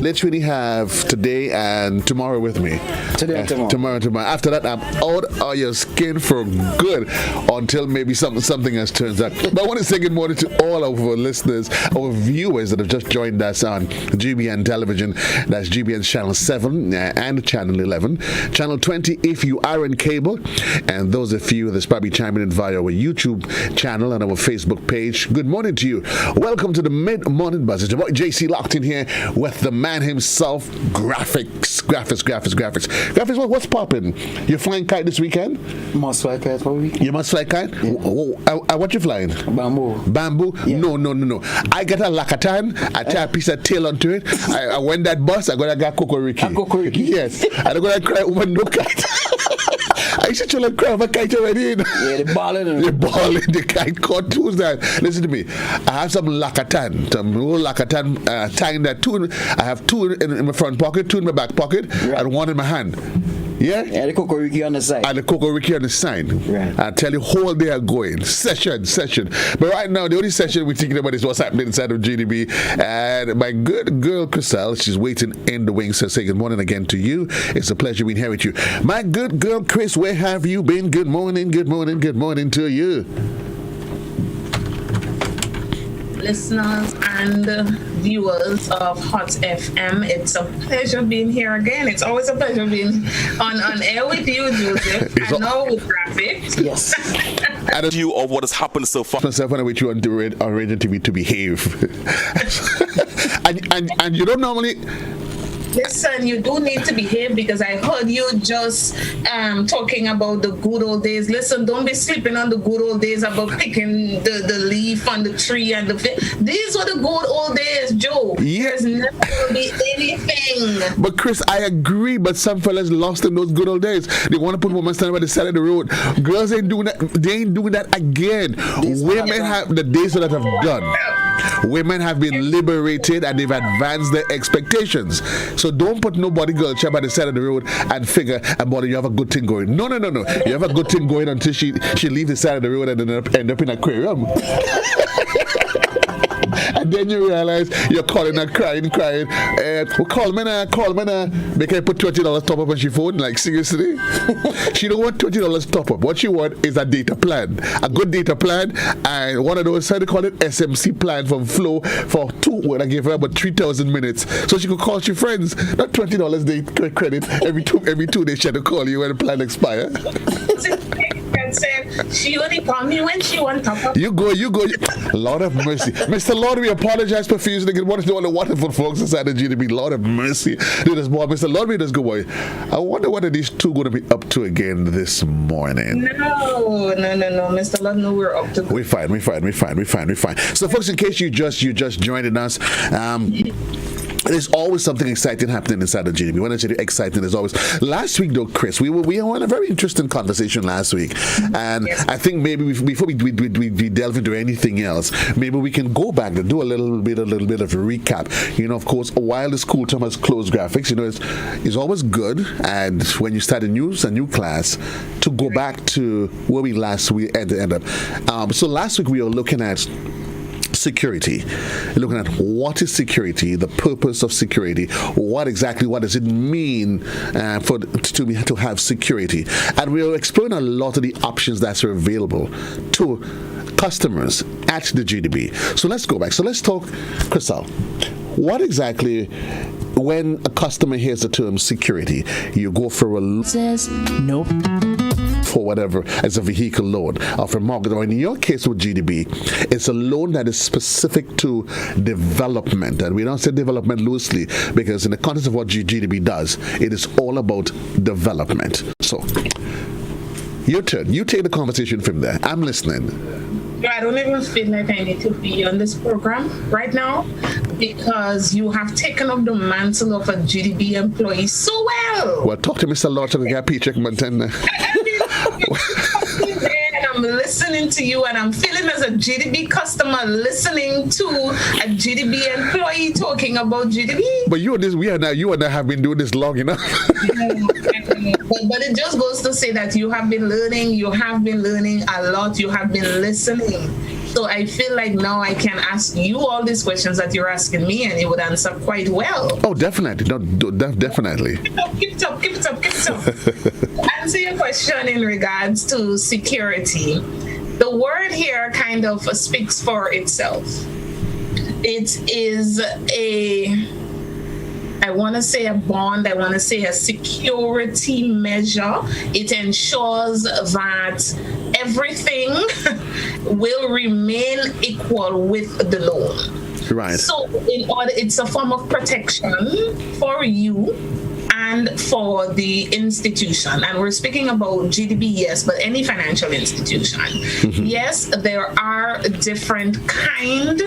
literally have today and tomorrow with me. Today and tomorrow. Tomorrow. After that, I'm out of your skin for good until maybe something else turns out. But I want to say good morning to all of our listeners, our viewers that have just joined us on GBN television. That's GBN channel 7 and channel 11. Channel 20 if you are in cable. And those of you that's probably chiming in via our YouTube channel and our Facebook page, good morning to you. Welcome to the Mid-Morning Buzz. It's your boy JC locked in here with the man himself, graphics. What's popping? You flying kite this weekend? Must fly kite for a week. You must fly kite? Yeah. What you flying? Bamboo? Yeah. No. I got a Lakatan. I tie a piece of tail onto it. I went that bus. I got Kokoriki. Yes. I got to cry over no kite. I used to try to cry over kite already. Yeah, the balling. The kite caught. Who's that? Listen to me. I have some Lakatan. Some old Lakatan tying that two. I have two in my front pocket, two in my back pocket, and one in my hand. Yeah? And the Kokoriki on the side. Right. I tell you, whole day are going. Session. But right now, the only session we're thinking about is what's happening inside of GDB. And my good girl, Chriselle, she's waiting in the wings. So say good morning again to you. It's a pleasure being here with you. My good girl, Chris, where have you been? Good morning to you. Listeners and viewers of Hot FM, it's a pleasure being here again. It's always a pleasure being on air with you, Joseph. I know with graphics. Yes. And a view of what has happened so far. Myself when I wait you on Radio TV to behave. and you don't normally. Listen, you do need to behave because I heard you just talking about the good old days. Listen, don't be sleeping on the good old days about picking the leaf on the tree and these were the good old days, Joe. Yeah. There's never going to be anything. But Chris, I agree, but some fellas lost in those good old days. They want to put women standing by the side of the road. Girls ain't doing that. They ain't doing that again. Women have the days that have done. Women have been liberated and they've advanced their expectations. So don't put nobody girl chap by the side of the road and figure about you have a good thing going. No. You have a good thing going until she leaves the side of the road and then end up in an aquarium. And then you realize you're calling her crying. Call me now. Make her put $20 top up on she phone. Like, seriously? She don't want $20 top up. What she want is a data plan. A good data plan. And one of those, how they call it, SMC plan from Flow for when I gave her about 3,000 minutes. So she could call she friends. Not $20 day credit. Every 2 days she had to call you when the plan expire. She only call me when she want top up. You go. Lord have mercy. Mr. Lord, we apologize profusely. Get one of the wonderful folks inside the GDB. Lord have mercy. Mr. Lord, we just go boy. I wonder what are these two going to be up to again this morning. No. Mr. Lord, no, we're up to. We're fine. So folks, in case you just joining us, there's always something exciting happening inside the GDB. When I say exciting, there's always. Last week, though, Chris, we had a very interesting conversation last week, and yes. I think maybe before we delve into anything else, maybe we can go back and do a little bit of a recap. You know, of course, while the school term has closed, graphics, you know, it's always good, and when you start a new class, to go back to where we ended up. So last week we were looking at security, looking at what is security, the purpose of security, what does it mean to have security, and we're exploring a lot of the options that are available to customers at the GDB. So let's go back. So let's talk, Chriselle. What exactly, when a customer hears the term security, you go for a says nope. For whatever, as a vehicle loan or for mortgage, or in your case with GDB, it's a loan that is specific to development. And we don't say development loosely because in the context of what GDB does, it is all about development. So, your turn. You take the conversation from there. I'm listening. I don't even feel like I need to be on this program right now because you have taken up the mantle of a GDB employee so well. Well, talk to Mr. Lord to get paycheck montana. I'm listening to you and I'm feeling as a GDB customer listening to a GDB employee talking about GDB. But you and I have been doing this long enough. But it just goes to say that you have been learning a lot, you have been listening. So I feel like now I can ask you all these questions that you're asking me, and you would answer quite well. Oh, definitely. No, definitely. Keep it up. Answer your question in regards to security. The word here kind of speaks for itself. It is I want to say a bond, I want to say a security measure. It ensures that everything will remain equal with the loan. Right. So it's a form of protection for you and for the institution. And we're speaking about GDB, yes, but any financial institution. Mm-hmm. Yes, there are different kind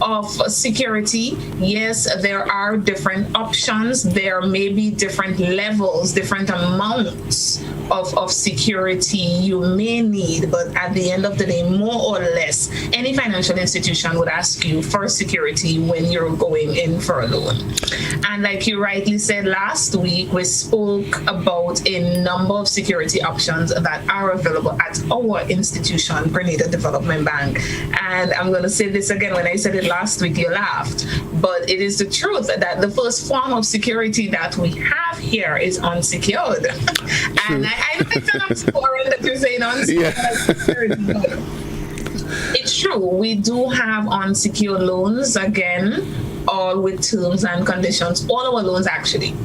of security. Yes, there are different options. There may be different levels, different amounts of security you may need, but at the end of the day, more or less, any financial institution would ask you for security when you're going in for a loan. And like you rightly said last week, we spoke about a number of security options that are available at our institution, Grenada Development Bank. And I'm going to say this again. When I said it last week, you laughed, but it is the truth that the first form of security that we have here is unsecured. And I like that I'm scoring that you're saying unsecured security. It's true. We do have unsecured loans, again, all with terms and conditions. All our loans actually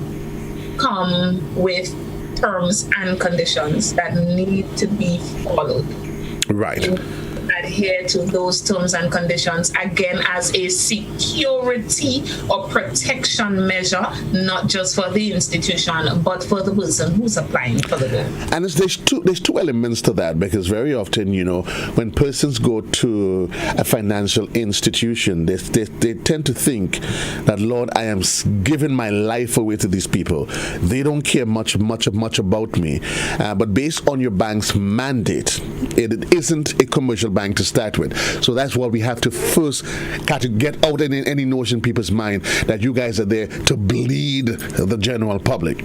come with terms and conditions that need to be followed. Right. Adhere to those terms and conditions, again, as a security or protection measure, not just for the institution, but for the person who's applying for the loan. And there's two elements to that, because very often, when persons go to a financial institution, they tend to think that, Lord, I am giving my life away to these people. They don't care much about me. But based on your bank's mandate, it isn't a commercial bank to start with. So that's what we have to first got to get out in any notion in people's mind that you guys are there to bleed the general public.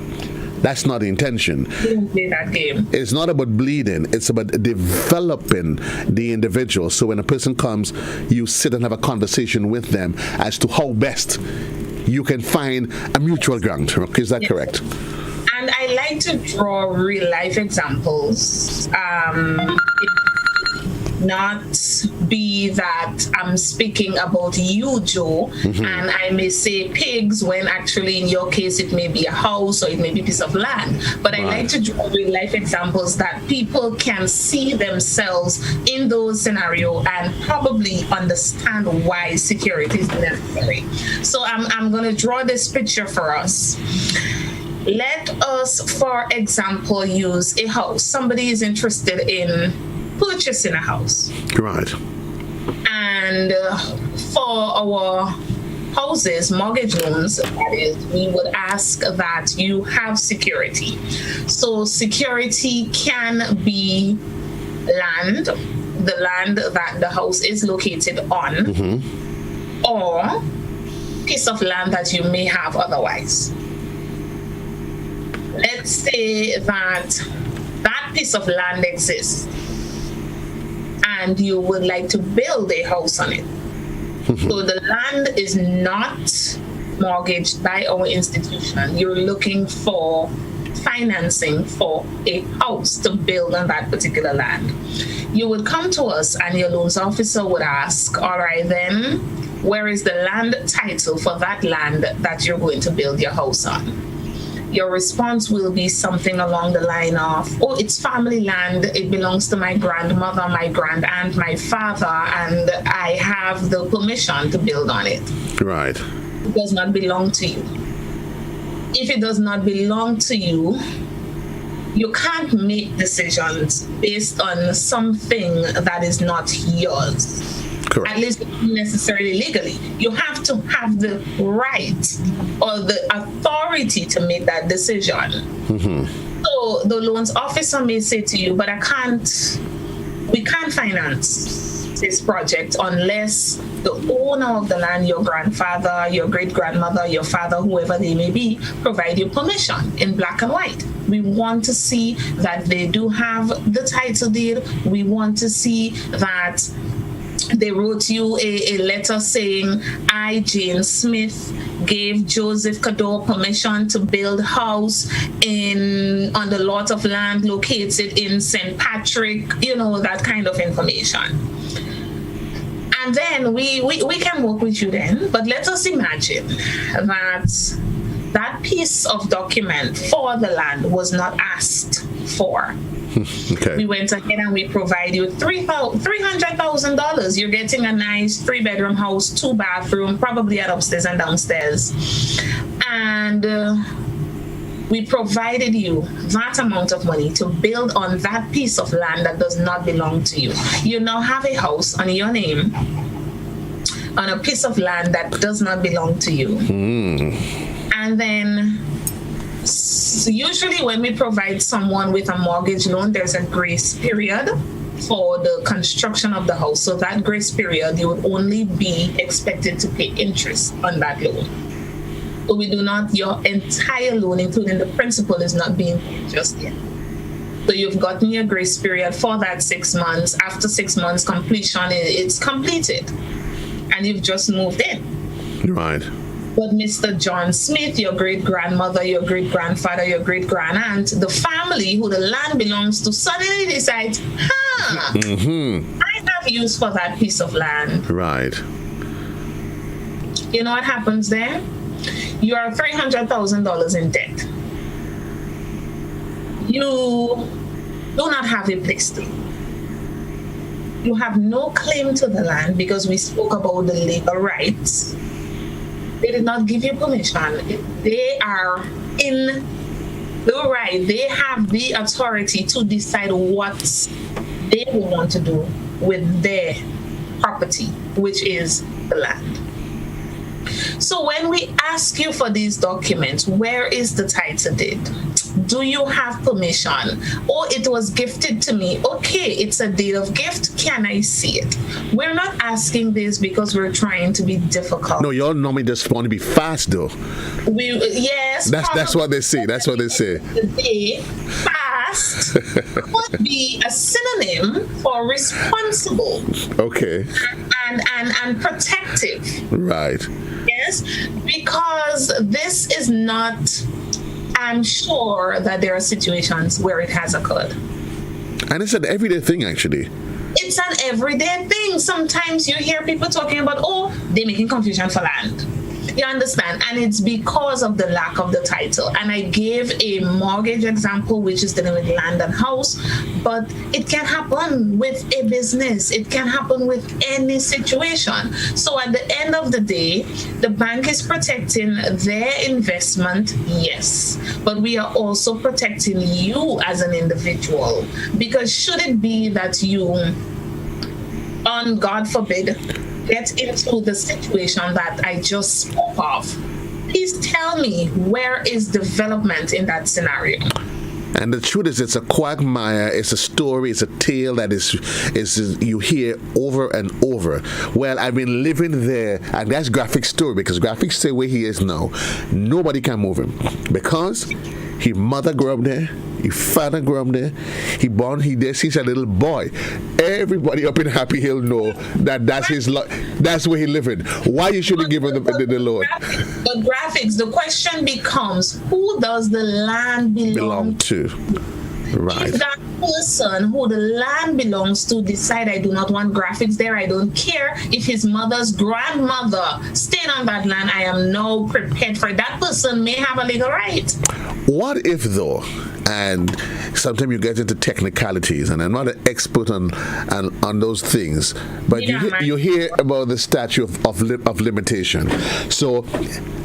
That's not the intention. Play that game. It's not about bleeding. It's about developing the individual. So when a person comes, you sit and have a conversation with them as to how best you can find a mutual ground. Okay, is that correct? And I like to draw real life examples. Not be that I'm speaking about you, Joe, and I may say pigs when actually in your case it may be a house or it may be a piece of land. But I like to draw real life examples that people can see themselves in those scenarios and probably understand why security is necessary. So I'm going to draw this picture for us. Let us, for example, use a house. Somebody is interested in purchasing a house. Right. And for our houses, mortgage loans, that is, we would ask that you have security. So security can be land, the land that the house is located on, or piece of land that you may have otherwise. Let's say that piece of land exists and you would like to build a house on it. So the land is not mortgaged by our institution. You're looking for financing for a house to build on that particular land. You would come to us and your loans officer would ask, all right then, where is the land title for that land that you're going to build your house on? Your response will be something along the line of, oh, it's family land. It belongs to my grandmother, my grand aunt, my father, and I have the permission to build on it. Right. It does not belong to you. If it does not belong to you, you can't make decisions based on something that is not yours. Correct. At least not necessarily legally. You have to have the right or the authority to make that decision. So the loans officer may say to you, but we can't finance this project unless the owner of the land, your grandfather, your great-grandmother, your father, whoever they may be, provide you permission in black and white. We want to see that they do have the title deed. We want to see that they wrote you a letter saying, I, Jane Smith, gave Joseph Cadore permission to build a house on the lot of land located in St. Patrick, that kind of information. And then we can work with you then, but let us imagine that piece of document for the land was not asked for. Okay. We went ahead and we provide you $300,000. You're getting a nice 3-bedroom house, 2-bathroom, probably at upstairs and downstairs. And we provided you that amount of money to build on that piece of land that does not belong to you. You now have a house on your name on a piece of land that does not belong to you. And then usually when we provide someone with a mortgage loan, there's a grace period for the construction of the house. So that grace period, you would only be expected to pay interest on that loan. So your entire loan, including the principal, is not being paid just yet. So you've gotten your grace period for that 6 months. After 6 months completion, it's completed. And you've just moved in. Right. But Mr. John Smith, your great-grandmother, your great-grandfather, your great-grandaunt, the family who the land belongs to suddenly decides, I have use for that piece of land. Right. You know what happens there? You are $300,000 in debt. You do not have a place to live. You have no claim to the land because we spoke about the legal rights. They did not give you permission. They are in the right. They have the authority to decide what they will want to do with their property, which is the land. So when we ask you for these documents, where is the title deed? Do you have permission? Or it was gifted to me. Okay, it's a deed of gift. Can I see it? We're not asking this because we're trying to be difficult. No, y'all normally just want to be fast, though. Yes. That's what they say. That's what they say. Fast could be a synonym for responsible. Okay. And protective. Right. Yes, because this is not. I'm sure that there are situations where it has occurred. And it's an everyday thing, actually. It's an everyday thing. Sometimes you hear people talking about, they're making confusion for land. You understand? And it's because of the lack of the title. And I gave a mortgage example, which is dealing with land and house, but it can happen with a business. It can happen with any situation. So at the end of the day, the bank is protecting their investment, yes, but we are also protecting you as an individual. Because should it be that you, on God forbid, get into the situation that I just spoke of, please tell me, where is development in that scenario? And the truth is, it's a quagmire. It's a story. It's a tale that is you hear over and over. Well, I've been living there, and that's Graphic's story, because Graphics say where he is now, nobody can move him because his mother grew up there. His father grew up there. He's a little boy. Everybody up in Happy Hill know that's his that's where he living. Why you shouldn't give him the loan? The Graphics, the question becomes, who does the land belong to? Right. If that person who the land belongs to decide, I do not want Graphics there, I don't care if his mother's grandmother stayed on that land, I am now prepared for it. That person may have a legal right. What if, though, and sometimes you get into technicalities, and I'm not an expert on those things, but you hear about the statute of limitation. So,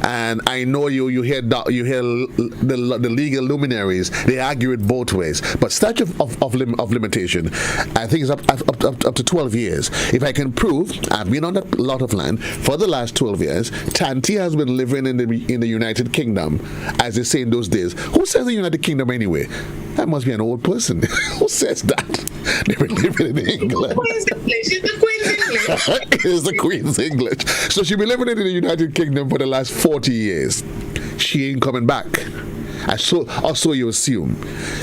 and I know you hear the legal luminaries, they argue it both ways. But statute of limitation, I think is up to 12 years. If I can prove I've been on that lot of land for the last 12 years, Tanti has been living in the United Kingdom, as they say in those days. Who says the United Kingdom anyway? That must be an old person. Who says that? They've been living in England. It's the Queen's English. It's the Queen's English. So she's been living in the United Kingdom for the last 40 years. She ain't coming back. So you assume.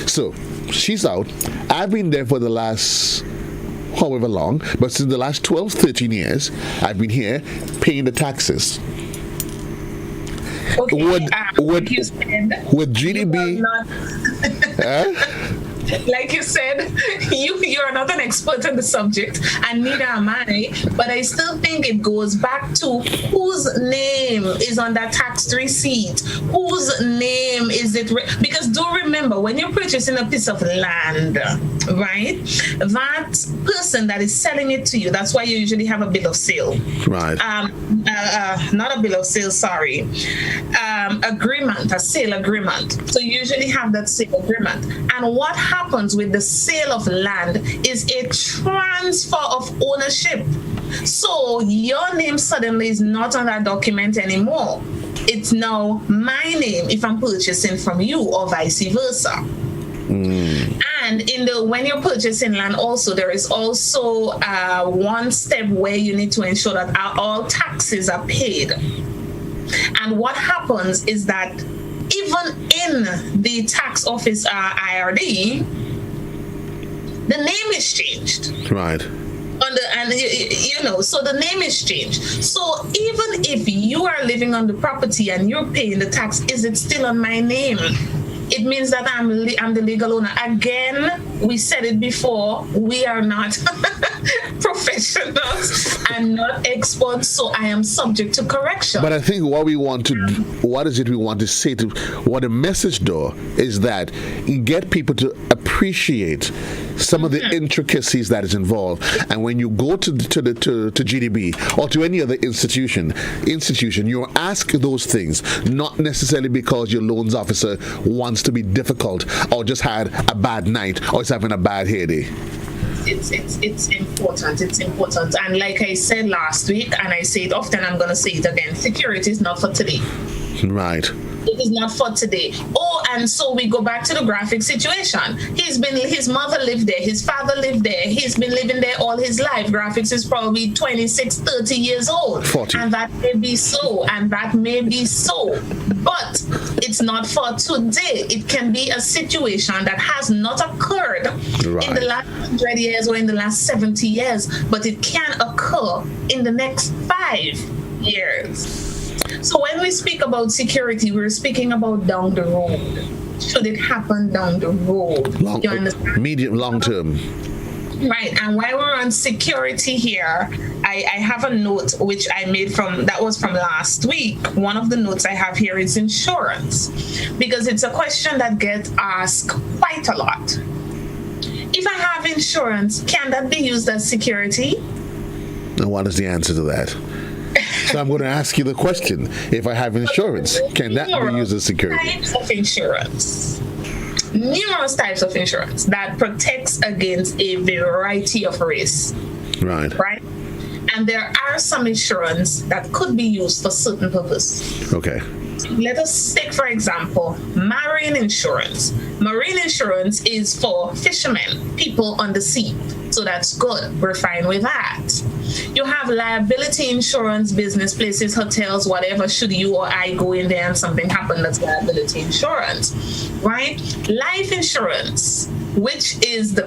So she's out. I've been there for the last however long, but since the last 12, 13 years, I've been here paying the taxes. Okay, Would GDB... Like you said, you're not an expert on the subject, and neither am I, but I still think it goes back to whose name is on that tax receipt, whose name is it, because do remember, when you're purchasing a piece of land, right, that person that is selling it to you, that's why you usually have a bill of sale. Right. Not a bill of sale, sorry. Agreement, a sale agreement. So you usually have that sale agreement. And what happens with the sale of land is a transfer of ownership. So your name suddenly is not on that document anymore. It's now my name if I'm purchasing from you, or vice versa. And when you're purchasing land also, there is also one step where you need to ensure that all taxes are paid. And what happens is that even in the tax office IRD, the name is changed. Right. So the name is changed. So even if you are living on the property and you're paying the tax, is it still on my name? It means that I'm the legal owner. Again, we said it before, we are not professionals and not experts, so I am subject to correction. But I think what we want to say to, what the message though, is that you get people to appreciate some of the intricacies that is involved. And when you go to GDB or to any other institution, you're asked those things, not necessarily because your loans officer wants to be difficult or just had a bad night or is having a bad hair day. It's important. It's important. And like I said last week, and I say it often, I'm going to say it again, security is not for today. Right. It is not for today. Oh, and so we go back to the graphic situation. His mother lived there. His father lived there. He's been living there all his life. Graphics is probably 26, 30 years old. 40. And that may be so. But it's not for today. It can be a situation that has not occurred in the last 100 years or in the last 70 years, but it can occur in the next 5 years. So when we speak about security, we're speaking about down the road. Should it happen down the road? You understand? Medium, long term. Right. And while we're on security here, I have a note which I made that was from last week. One of the notes I have here is insurance, because it's a question that gets asked quite a lot. If I have insurance, can that be used as security? And what is the answer to that? So I'm going to ask you the question. If I have insurance, can that be used as security? Types of insurance. Numerous types of insurance that protects against a variety of risks. Right. And there are some insurance that could be used for certain purposes. Okay. Let us take, for example, marine insurance. Marine insurance is for fishermen, people on the sea. So that's good. We're fine with that. You have liability insurance, business places, hotels, whatever, should you or I go in there and something happen, that's liability insurance, right? Life insurance, which is the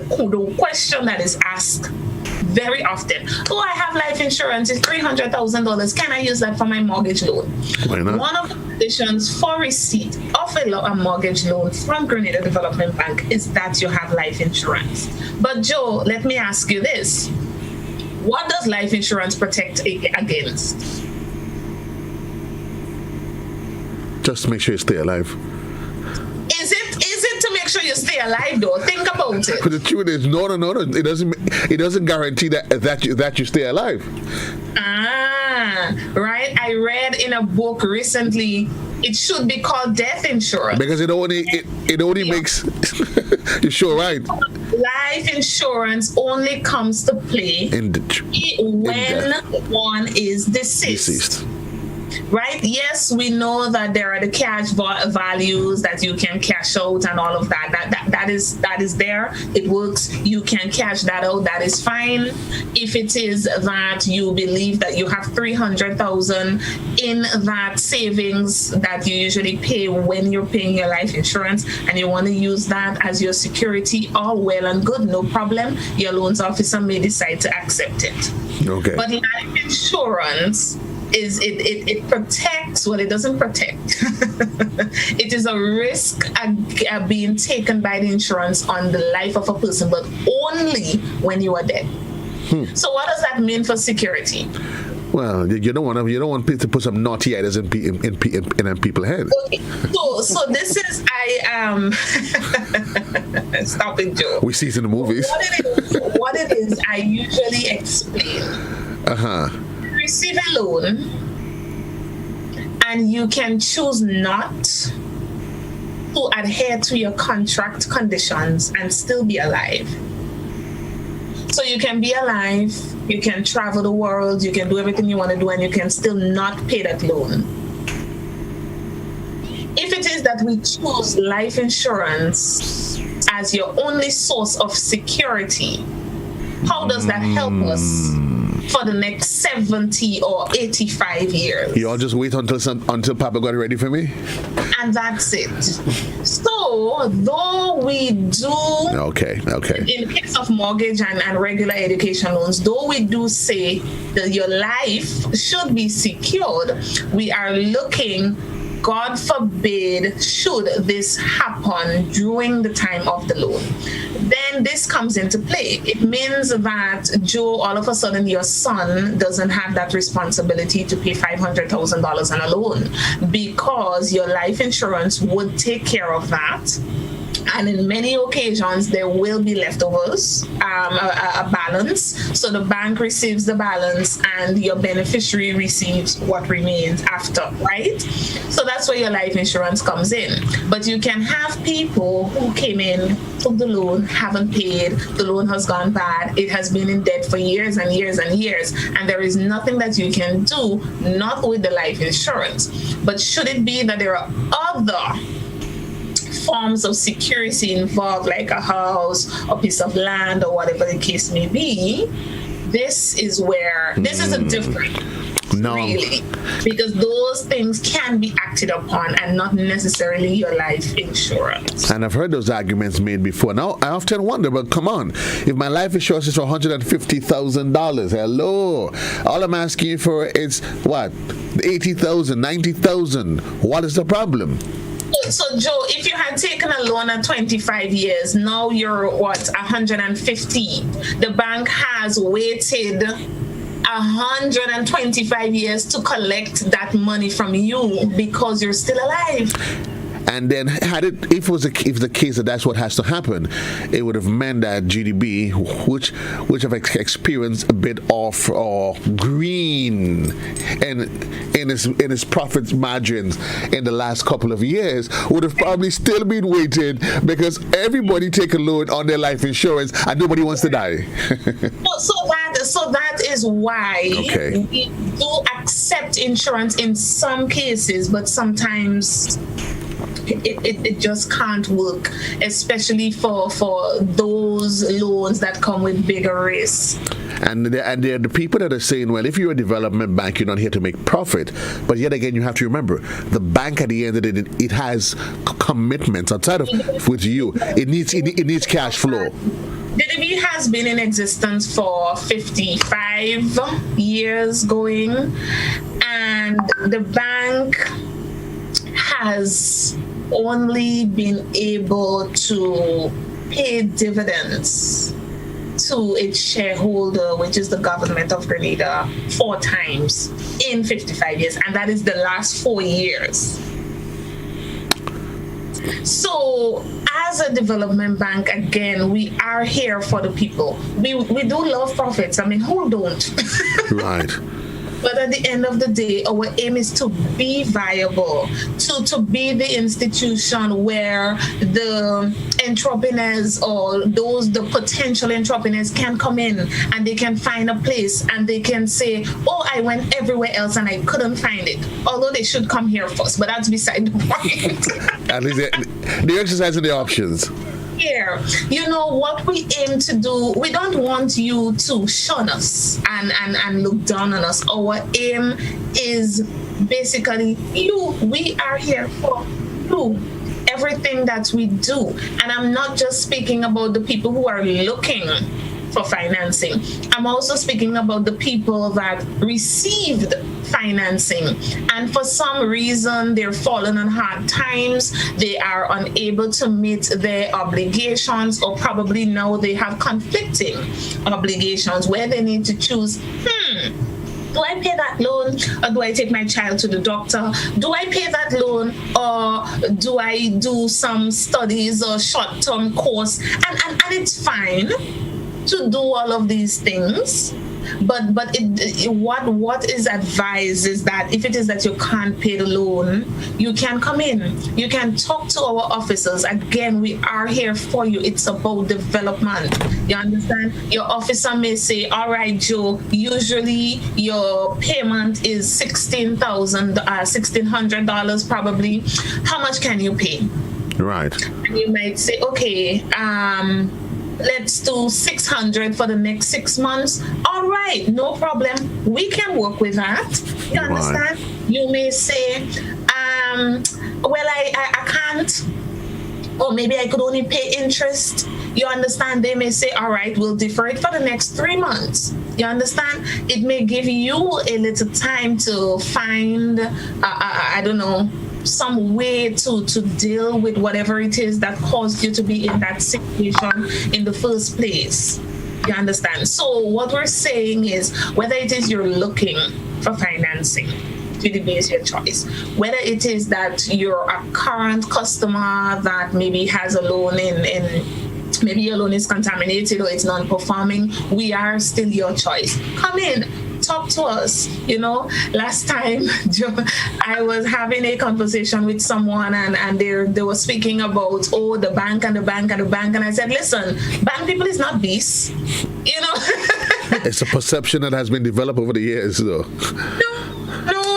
question that is asked very often. Oh, I have life insurance, it's $300,000. Can I use that for my mortgage loan? Why not? One of the conditions for receipt of a mortgage loan from Grenada Development Bank is that you have life insurance. But Joe, let me ask you this. What does life insurance protect against? Just to make sure you stay alive. Is it to make sure you stay alive though? Think about it. But the truth is, no. It doesn't guarantee that you stay alive. Right. I read in a book recently, it should be called death insurance. Because it only makes you're sure, right? Life insurance only comes to play when one is deceased. Right? Yes, we know that there are the cash values that you can cash out and all of that. that is there, it works, you can cash that out, that is fine. If it is that you believe that you have 300,000 in that savings that you usually pay when you're paying your life insurance, and you want to use that as your security, all well and good, no problem. Your loans officer may decide to accept it. Okay. But life insurance is it protects what it doesn't protect. It is a risk being taken by the insurance on the life of a person, but only when you are dead. So what does that mean for security? Well, you don't want people to put some naughty ideas in people's head. Okay. So this is stop it, Joe. We see it in the movies. What it is, I usually explain. You receive a loan, and you can choose not to adhere to your contract conditions and still be alive. So you can be alive, you can travel the world, you can do everything you want to do, and you can still not pay that loan. If it is that we choose life insurance as your only source of security, how does that help us for the next 70 or 85 years? You all just wait until Papa got ready for me? And that's it. So, though we do, okay, in the case of mortgage and regular education loans, though we do say that your life should be secured, we are looking, God forbid, should this happen during the time of the loan, then this comes into play. It means that, Joe, all of a sudden your son doesn't have that responsibility to pay $500,000 on a loan, because your life insurance would take care of that. And in many occasions, there will be leftovers, a balance. So the bank receives the balance and your beneficiary receives what remains after, right? So that's where your life insurance comes in. But you can have people who came in, took the loan, haven't paid, the loan has gone bad, it has been in debt for years and years and years, and there is nothing that you can do, not with the life insurance. But should it be that there are other forms of security involved, like a house or piece of land or whatever the case may be, this is a different, really, because those things can be acted upon and not necessarily your life insurance. And I've heard those arguments made before. Now, I often wonder, but come on, if my life insurance is for $150,000, hello, all I'm asking you for is what? 80,000, 90,000. What is the problem? So, Joe, if you had taken a loan at 25 years, now you're 150. The bank has waited 125 years to collect that money from you because you're still alive. And then if the case that that's what has to happen, it would have meant that GDB, which have experienced a bit of green in its profit margins in the last couple of years, would have probably still been waiting, because everybody take a loan on their life insurance and nobody wants to die. So that is why we do accept insurance in some cases, but sometimes it just can't work, especially for those loans that come with bigger risks. And they're the people that are saying, well, if you're a development bank, you're not here to make profit. But yet again, you have to remember, the bank at the end of the day, it has commitments outside of with you. It needs cash flow. DDB has been in existence for 55 years going, and the bank has only been able to pay dividends to its shareholder, which is the government of Grenada, 4 times in 55 years, and that is the last 4 years. So, as a development bank, again, we are here for the people. We do love profits. I mean, who don't? Right. But at the end of the day, our aim is to be viable, to be the institution where the entrepreneurs or the potential entrepreneurs can come in and they can find a place and they can say, oh, I went everywhere else and I couldn't find it. Although they should come here first, but that's beside the point. At least they're exercising their options. Here. here. You know what we aim to do, we don't want you to shun us and look down on us. Our aim is basically you. We are here for you. Everything that we do. And I'm not just speaking about the people who are looking for financing. I'm also speaking about the people that received financing, and for some reason they're falling on hard times, they are unable to meet their obligations, or probably now they have conflicting obligations where they need to choose, do I pay that loan, or do I take my child to the doctor? Do I pay that loan, or do I do some studies or short-term course? And it's fine to do all of these things, but what is advised is that if it is that you can't pay the loan, you can come in, you can talk to our officers. Again, we are here for you. It's about development. You understand? Your officer may say, all right, Joe, usually your payment is $1,600 probably. How much can you pay? Right. And you might say, okay, let's do 600 for the next 6 months. All right, no problem. We can work with that. You understand? Right. You may say, well, I can't, or maybe I could only pay interest. You understand? They may say, all right, we'll defer it for the next 3 months. You understand? It may give you a little time to find, I don't know, some way to deal with whatever it is that caused you to be in that situation in the first place. You understand? So what we're saying is, whether it is you're looking for financing, GDB is your choice. Whether it is that you're a current customer that maybe has a loan in maybe your loan is contaminated or it's non-performing, we are still your choice. Come in. Talk to us. You know, last time I was having a conversation with someone and they were speaking about, the bank and the bank and the bank. And I said, listen, bank people is not beasts. You know, it's a perception that has been developed over the years, though. No.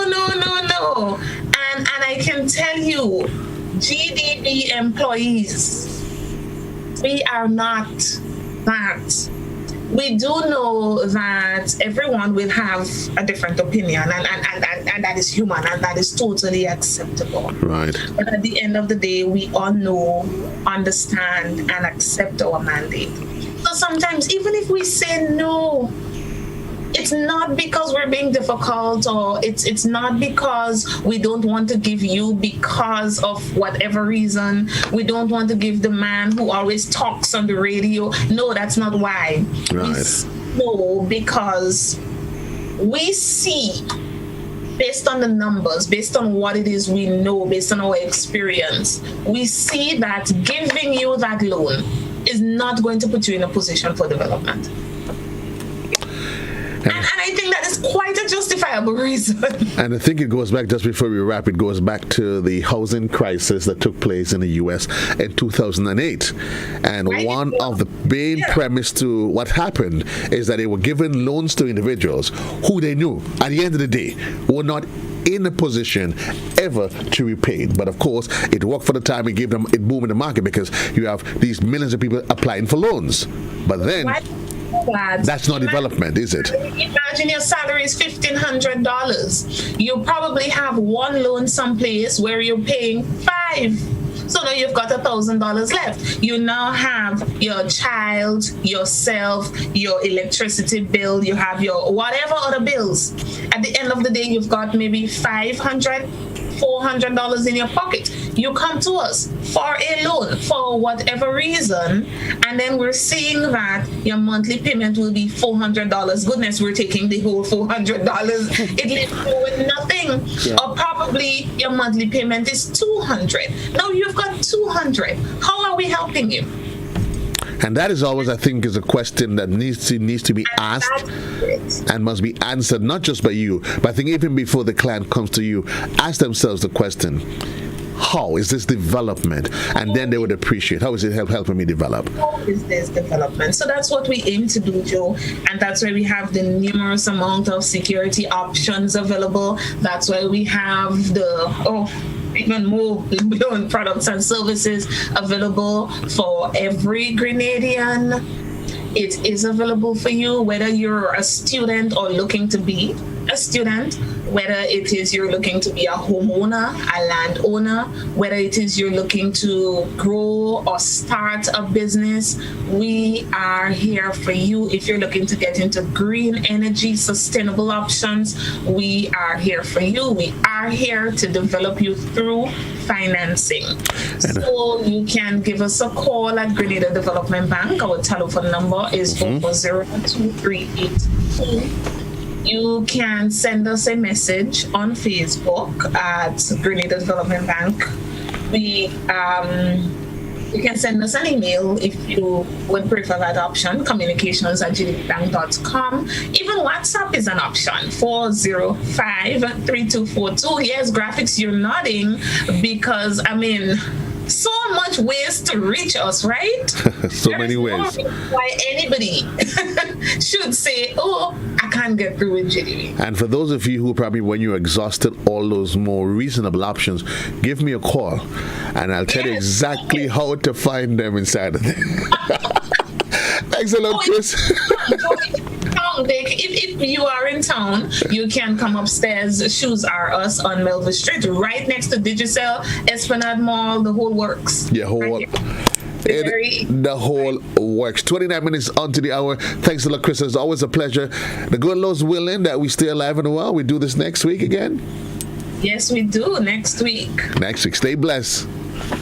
And I can tell you, GDB employees, we are not that. We do know that everyone will have a different opinion, and that is human, and that is totally acceptable. Right. But at the end of the day, we all know, understand, and accept our mandate. So sometimes, even if we say no, it's not because we're being difficult, or it's not because we don't want to give you because of whatever reason. We don't want to give the man who always talks on the radio. No, that's not why. Right. No, because we see, based on the numbers, based on what it is we know, based on our experience, we see that giving you that loan is not going to put you in a position for development. And I think that is quite a justifiable reason. And I think it goes back, just before we wrap, it goes back to the housing crisis that took place in the U.S. in 2008. And one of the main premise to what happened is that they were giving loans to individuals who they knew, at the end of the day, were not in a position ever to repay it. But of course, it worked for the time. It gave them, it boomed in the market because you have these millions of people applying for loans. But then... that's not development, is it? Imagine your salary is $1,500. You probably have one loan someplace where you're paying $5. So now you've got $1,000 left. You now have your child, yourself, your electricity bill, you have your whatever other bills. At the end of the day, you've got maybe $500, $400 in your pocket. You come to us for a loan for whatever reason, and then we're seeing that your monthly payment will be $400. Goodness, we're taking the whole $400. It leaves you with nothing. Yeah. Or probably your monthly payment is $200. Now you've got $200. How are we helping you? And that is always, I think, is a question that needs to be asked and must be answered, not just by you, but I think even before the client comes to you, ask themselves the question, how is this development? And then they would appreciate, how is it helping me develop? How is this development? So that's what we aim to do, Joe. And that's why we have the numerous amount of security options available. That's why we have the, even more beyond products and services available for every Grenadian. It is available for you, whether you're a student or looking to be a student, whether it is you're looking to be a homeowner, a landowner, whether it is you're looking to grow or start a business. We are here for you. If you're looking to get into green energy, sustainable options, we are here for you. We are here to develop you through financing. So you can give us a call at Grenada Development Bank. Our telephone number is 440-2382. You can send us a message on Facebook at Grenada Development Bank. You can send us an email if you would prefer that option, communications@gdbank.com. Even WhatsApp is an option, 405-3242. Yes, graphics, you're nodding because, so much ways to reach us, right? So many ways. Why anybody should say, oh, I can't get through with GDB. And for those of you who probably, when you're exhausted all those more reasonable options, give me a call and I'll tell you exactly how to find them inside of there. Thanks a lot, Chris. If you are in town, you can come upstairs. Shoes Are Us on Melville Street, right next to Digicel, Esplanade Mall, the whole works. Yeah, the whole works. 29 minutes onto the hour. Thanks a lot, Chris. It's always a pleasure. The good Lord's willing that we stay alive in a while. We do this next week again. Yes, we do. Next week. Stay blessed.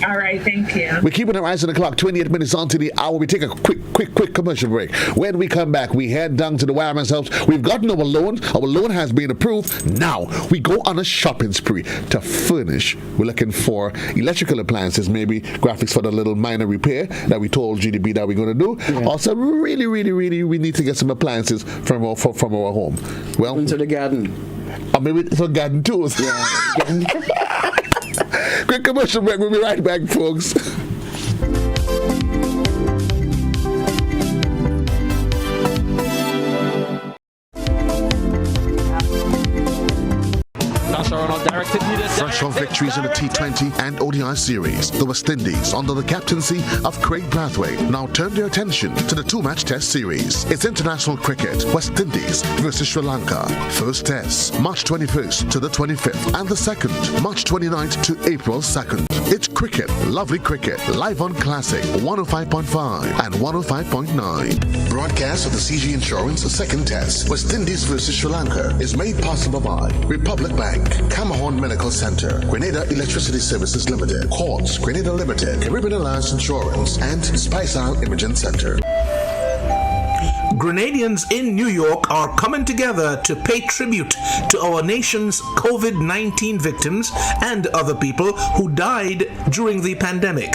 All right, thank you. We're keeping our eyes on the clock. 28 minutes onto the hour. We take a quick commercial break. When we come back, we head down to the Wiremans House. We've gotten our loan. Our loan has been approved. Now we go on a shopping spree to furnish. We're looking for electrical appliances, maybe graphics for the little minor repair that we told GDB that we're going to do. Yeah. Also, really, we need to get some appliances from our home. Well, into the garden. Or maybe some garden tools. Yeah. Quick commercial break. We'll be right back, folks. Fresh from victories in the T20 and ODI series, the West Indies, under the captaincy of Craig Brathwaite, now turn their attention to the two-match test series. It's international cricket, West Indies versus Sri Lanka. First test, March 21st to the 25th, and the second, March 29th to April 2nd. It's cricket, lovely cricket, live on Classic 105.5 and 105.9. Broadcast of the CG Insurance second test, West Indies versus Sri Lanka, is made possible by Republic Bank, Camahorn Medical Center, Grenada Electricity Services Limited, Quartz Grenada Limited, Caribbean Alliance Insurance, and Spice Isle Imaging Center. Grenadians in New York are coming together to pay tribute to our nation's COVID-19 victims and other people who died during the pandemic.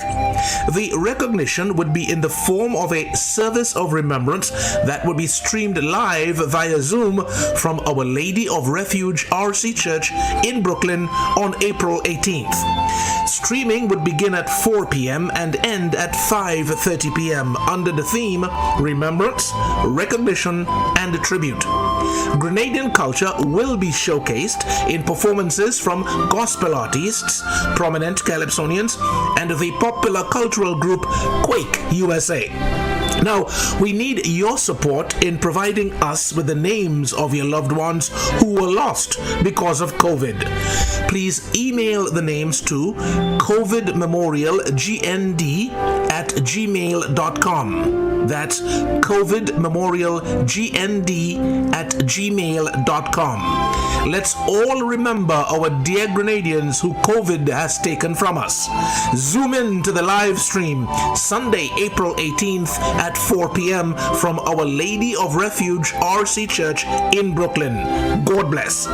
The recognition would be in the form of a service of remembrance that would be streamed live via Zoom from Our Lady of Refuge RC Church in Brooklyn on April 18th. Streaming would begin at 4 p.m. and end at 5:30 p.m. under the theme Remembrance, Recognition, and Tribute. Grenadian culture will be showcased in performances from gospel artists, prominent Calypsonians, and the popular cultural group Quake USA. Now, we need your support in providing us with the names of your loved ones who were lost because of COVID. Please email the names to covidmemorialgnd@gmail.com. That's covidmemorialgnd@gmail.com. Let's all remember our dear Grenadians who COVID has taken from us. Zoom in to the live stream Sunday, April 18th at 4 p.m. from Our Lady of Refuge RC Church in Brooklyn. God bless.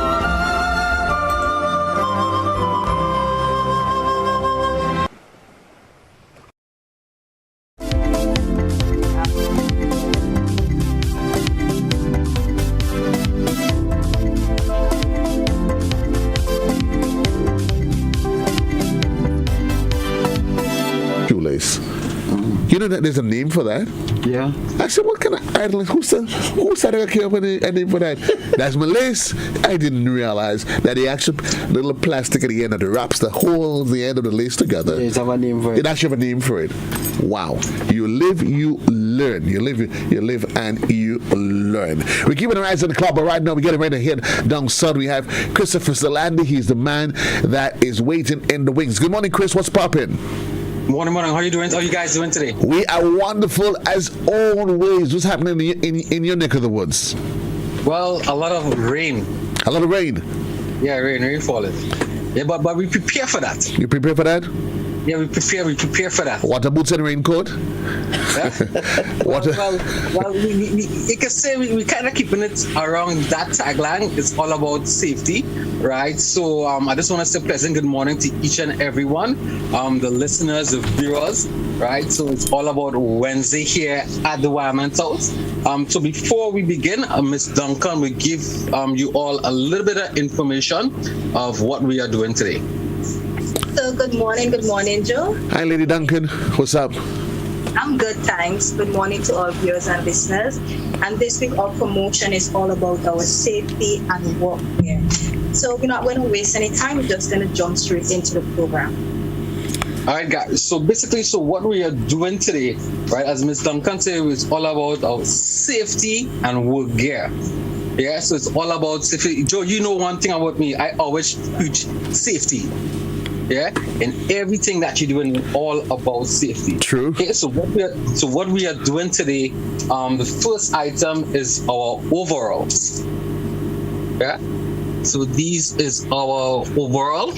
know that there's a name for that? Yeah. I said, what kind of idleness? Who said I came up with a name for that? That's Malays. I didn't realize that the actual little plastic at the end of the wraps that holds the end of the lace together. It have a name for it. It actually have a name for it. Wow. You live, you learn. You live, and you learn. We're keeping our eyes on the clock, but right now we're getting ready to head down south. We have Christopher Salandi. He's the man that is waiting in the wings. Good morning, Chris. What's popping? Morning. How are you doing? How are you guys doing today? We are wonderful as always. What's happening in your neck of the woods? Well, a lot of rain. A lot of rain. Yeah, rain falling. Yeah, but we prepare for that. You prepare for that? Yeah, we prepare for that. Water boots and raincoat? Yeah. well, you can say we kind of keeping it around that tagline. It's all about safety, right? So I just want to say pleasant good morning to each and everyone, the listeners, the viewers, right? So it's all about Wednesday here at the Wiremans House. So before we begin, Ms. Duncan will give you all a little bit of information of what we are doing today. So good morning, Joe. Hi, Lady Duncan. What's up? I'm good, thanks. Good morning to all viewers and listeners. And this week our promotion is all about our safety and work wear. So we're not going to waste any time. We're just going to jump straight into the program. All right, guys. So basically, what we are doing today, right, as Ms. Duncan said, is all about our safety and work gear. Yeah, so it's all about safety. Joe, you know one thing about me. I always preach safety. Yeah, and everything that you're doing is all about safety. True. Okay, so what we are doing today, the first item is our overalls. Yeah. So these is our overall.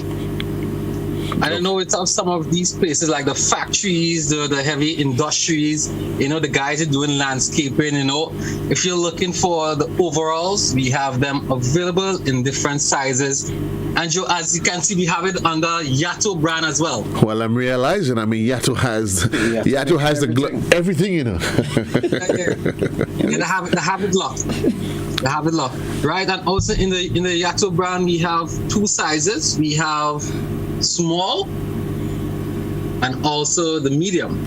I don't know, it's on some of these places like the factories, the heavy industries, the guys are doing landscaping, If you're looking for the overalls, we have them available in different sizes. And Joe, as you can see, we have it under Yato brand as well. Well, I'm realizing, Yato has everything, Yeah, they have it locked. They have it locked. Right, and also in the Yato brand, we have two sizes. We have small and also the medium.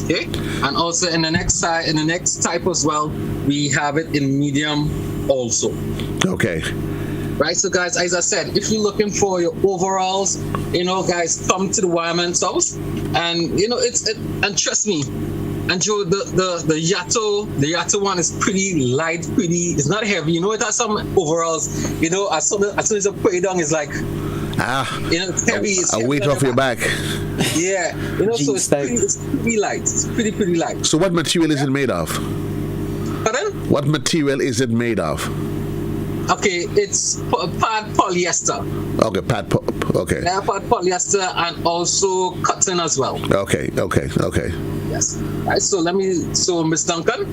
Okay, and also in the next type as well, we have it in medium also. Okay. Right, so guys, as I said, if you're looking for your overalls, guys, come to the Wiremans House, and and trust me, and Joe, the Yato one is pretty light, it's not heavy. It has some overalls. As soon as you put it down, it's like it's heavy. It's a weight off your back. Yeah, so it's pretty light. It's pretty light. So what material is it made of? Pardon? What material is it made of? Okay, it's part polyester. Okay, okay. Yeah, part polyester and also cotton as well. Okay. Yes. Right, so Ms. Duncan.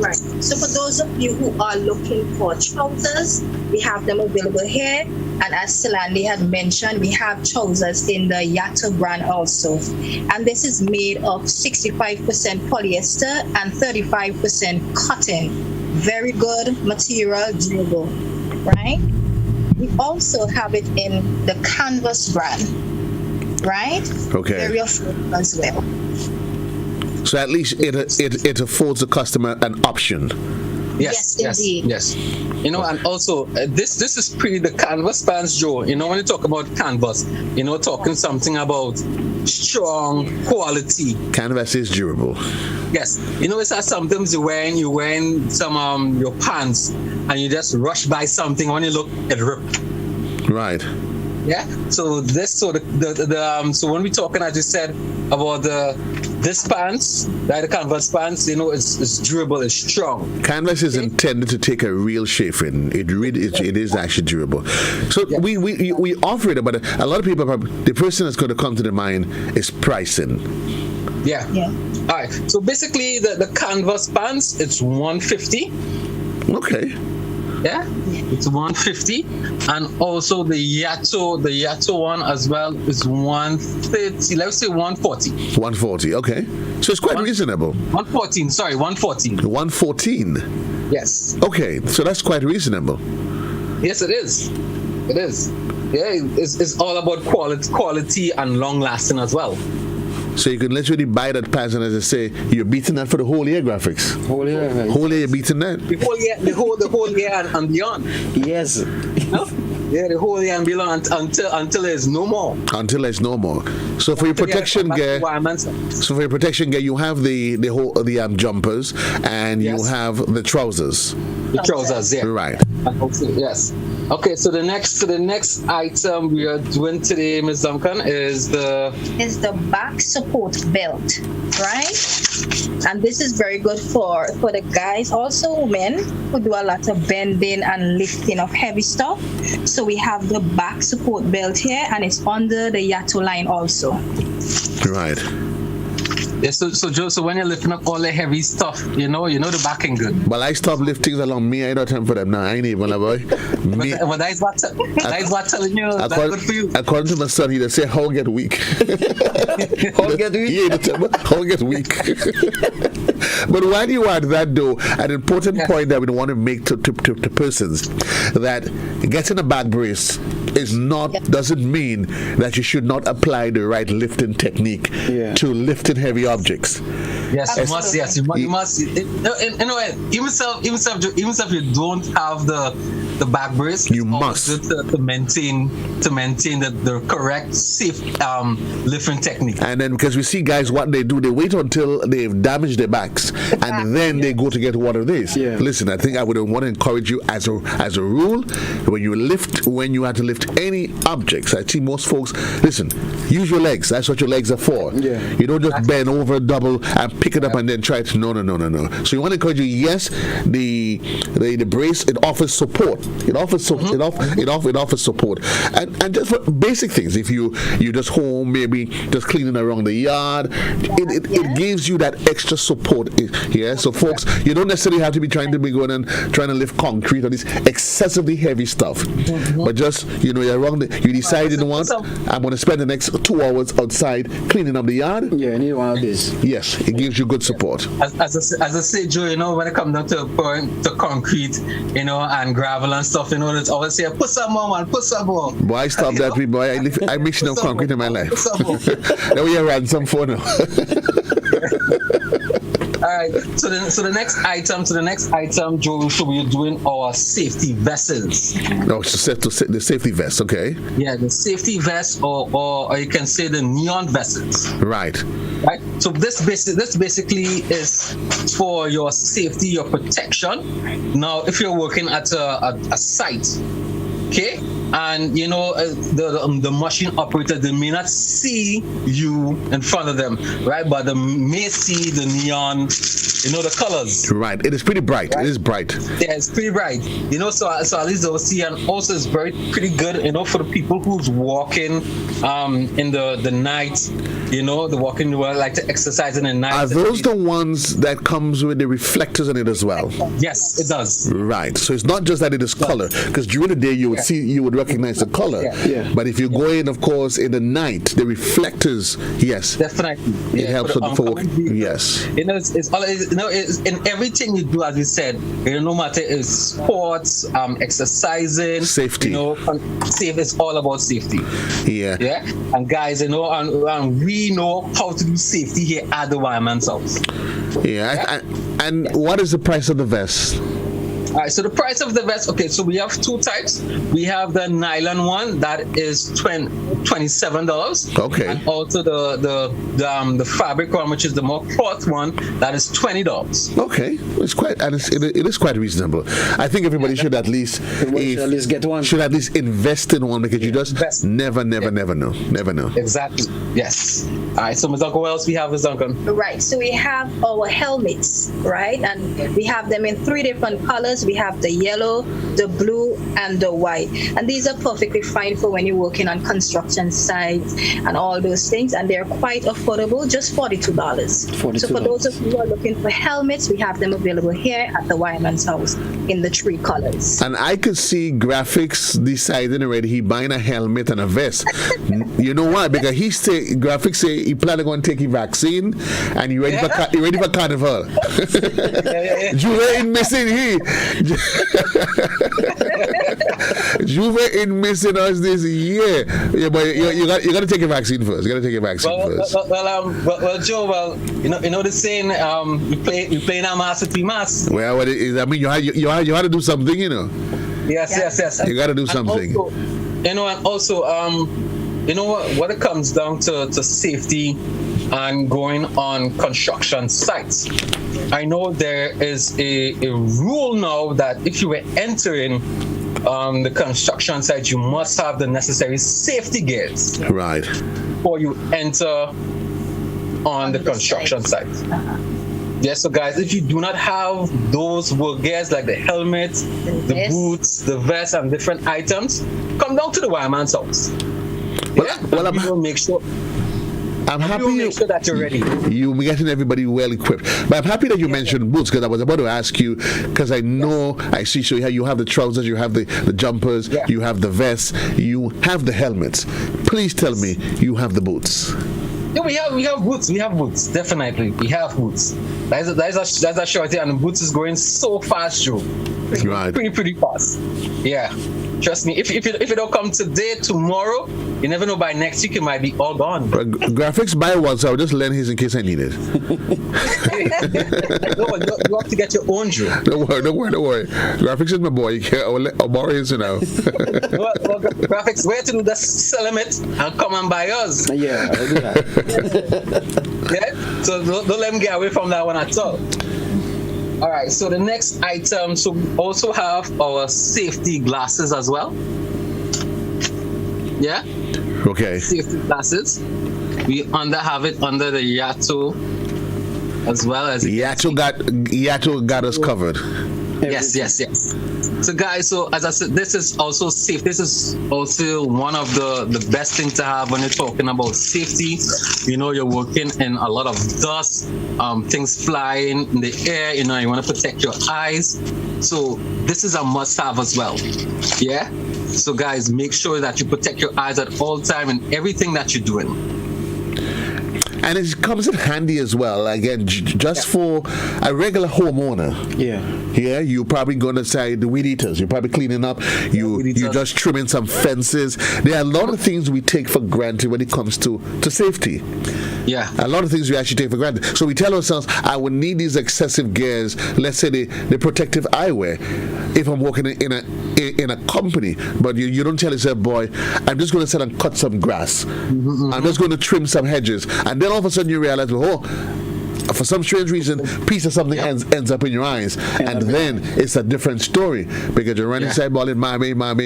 Right. So for those of you who are looking for trousers, we have them available here. And as Salandi had mentioned, we have trousers in the Yato brand also. And this is made of 65% polyester and 35% cotton. Very good material, durable, right? We also have it in the canvas brand, right? Okay. Very affordable as well. So at least it affords the customer an option. Yes, indeed. Yes. And also this is pretty the canvas pants, Joe. When you talk about canvas, talking something about strong quality. Canvas is durable. Yes. It's like sometimes you're wearing some your pants and you just rush by something, when you look, it ripped. Right. Yeah. So so when we're talking, as you said, about this pants, like the canvas pants, it's durable, it's strong. Canvas is intended to take a real chafing. It is actually durable. So yeah. we offer it, but a lot of people, the person that's going to come to the mind is pricing. Yeah. All right. So basically, the canvas pants, it's $150. Okay. Yeah, it's $150, and also the Yato one as well is $130. Let's say $140. $140. Okay, so it's quite reasonable. $114. Sorry, $114. $114. Yes. Okay, so that's quite reasonable. Yes, it is. Yeah, it's all about quality and long lasting as well. So you can literally buy that pass, and as I say, you're beating that for the whole year graphics. Whole year, right? Whole year you're beating that. The whole year and beyond. Yes. No? Yeah, the whole year and beyond until there's no more. Until there's no more. So for your protection gear, you have the jumpers, and you have the trousers. The trousers, yeah. Right. Yes. Okay, so the next item we are doing today, Ms. Duncan, is the back support belt, right? And this is very good for the guys, also women who do a lot of bending and lifting of heavy stuff. So we have the back support belt here, and it's under the Yato line also. Right. Yeah, so Joe, so when you're lifting up all the heavy stuff, you know the backing good. Well, I stopped lifting along me. I don't have time for them now. I ain't even a boy. But that's what telling you. That's good for you. According to my son, he just say, "How get weak." How get weak? Yeah, how get weak. But while you are at that, though, an important point that we want to make to persons that getting a back brace doesn't mean that you should not apply the right lifting technique to lifting heavy objects. Yes, you must. Yes, you must. Even if you don't have the back brace, you must to maintain the correct safe lifting technique. And then because we see guys, what they do, they wait until they've damaged their backs, and then they go to get one of these. Yeah. Listen, I think I would want to encourage you as a rule, when you have to lift any objects. I see most folks, listen, use your legs. That's what your legs are for. Yeah. You don't just bend over, double, and pick it up and then try to. No. So you want to encourage you. Yes, the brace, it offers support. It offers support, and just for basic things. If you just home, maybe just cleaning around the yard, it gives you that extra support. Yeah. So folks, you don't necessarily have to be trying to lift concrete or this excessively heavy stuff, but just you decide I'm going to spend the next 2 hours outside cleaning up the yard. Yeah, I need one of these. Yes, it gives you good support. As I say, Joe, when it comes down to concrete, and gravel and stuff, it's always say, put some more, man, put some more. Boy, stop that, boy. I mix enough concrete in my life. Now we are ransom for now. All right. So the next item, Joe. So we're doing our safety vests. No, it's the safety vest. Okay. Yeah, the safety vest, or you can say the neon vests. Right. Right. So this basically is for your safety, your protection. Now, if you're working at a site, okay, and the machine operator, they may not see you in front of them, right? But they may see the neon, the colors. Right. It is pretty bright. Right? It is bright. Yeah, it's pretty bright. So at least they'll see, and also it's pretty good, for the people who's walking in the night. The walking like to exercise in the night. Are those the ones that comes with the reflectors in it as well? Yes, it does. Right. So it's not just that it is color, because during the day you would recognize the color. Yeah. But if you go in, of course, in the night, the reflectors, yes, definitely, it helps with the walking. Yes. It's all it's in everything you do, as you said. No matter it's sports, exercising, safety. Safe. It's all about safety. Yeah. Yeah. And guys, and we know how to do safety here at the Wiremans House. Yeah. And what is the price of the vest? All right, so the price of the vest, okay, so we have two types. We have the nylon one that is $27. Okay. And also the fabric one, which is the more cloth one, that is $20. Okay, it is quite reasonable. I think everybody should at least get one. Should at least invest in one, because you just never know. Never know. Exactly. Yes. All right, so Ms. Duncan, what else we have, Ms. Duncan? Right, so we have our helmets, right? And we have them in 3 different colors. We have the yellow, the blue, and the white. And these are perfectly fine for when you're working on construction sites and all those things. And they're quite affordable, just $42. So for those of you who are looking for helmets, we have them available here at the Wiremans House in the 3 colors. And I could see graphics deciding already he buying a helmet and a vest. You know why? Because graphics say he planning on taking vaccine, and you ready for carnival. You ain't missing here. Juve ain't missing us this year. Yeah, but you got to take your vaccine first. You got to take your vaccine first. Well, Joe. Well, you know the saying. You play in a mass with mass. Well, what it is, I mean, you had to do something, you know. Yes. You got to do something. Also, what it comes down to safety and going on construction sites. I know there is a rule now that if you were entering the construction site, you must have the necessary safety gears. Right. Before you enter on the construction site. Yes, so guys, if you do not have those work gears like the helmet, the boots, the vest, and different items, come down to the Wiremans House. Well, we will make sure. I'm happy you make sure that you're ready. You're getting everybody well equipped. But I'm happy that you mentioned boots, because I was about to ask you, because I know, I see, so you have the trousers, you have the jumpers, you have the vests, you have the helmets. Please tell me you have the boots. Yeah, we have boots. We have boots. Definitely, we have boots. That's a shorty, and the boots is going so fast, Joe. Pretty fast. Yeah. Trust me, if it don't come today, tomorrow, you never know, by next week it might be all gone. Graphics, buy one, so I'll just lend his in case I need it. No, you have to get your own, Joe. Don't worry. Graphics is my boy. I'll borrow his now. well, Graphics, where to just sell him it and come and buy us. Yeah, I'll do that. Yeah? So don't let him get away from that one at all. All right, so the next item, so we also have our safety glasses as well. Yeah? Okay. Safety glasses. We have it under the Yato as well as... Yato got us covered. Yes. So guys, so as I said, this is also safe. This is also one of the best things to have when you're talking about safety. You know, you're working in a lot of dust, things flying in the air, you know, you want to protect your eyes. So this is a must-have as well. Yeah? So guys, make sure that you protect your eyes at all time in everything that you're doing. And it comes in handy as well, again, just for a regular homeowner. Yeah, you're probably going to say the weed eaters. You're probably cleaning up. You're just trimming some fences. There are a lot of things we take for granted when it comes to safety. Yeah. A lot of things we actually take for granted. So we tell ourselves, I would need these excessive gears, let's say the protective eyewear, if I'm working in a company. But you don't tell yourself, boy, I'm just going to sit and cut some grass. I'm just going to trim some hedges. And then all of a sudden you realize, for some strange reason, piece of something ends up in your eyes, and then it's a different story, because you're running side balling, mommy. But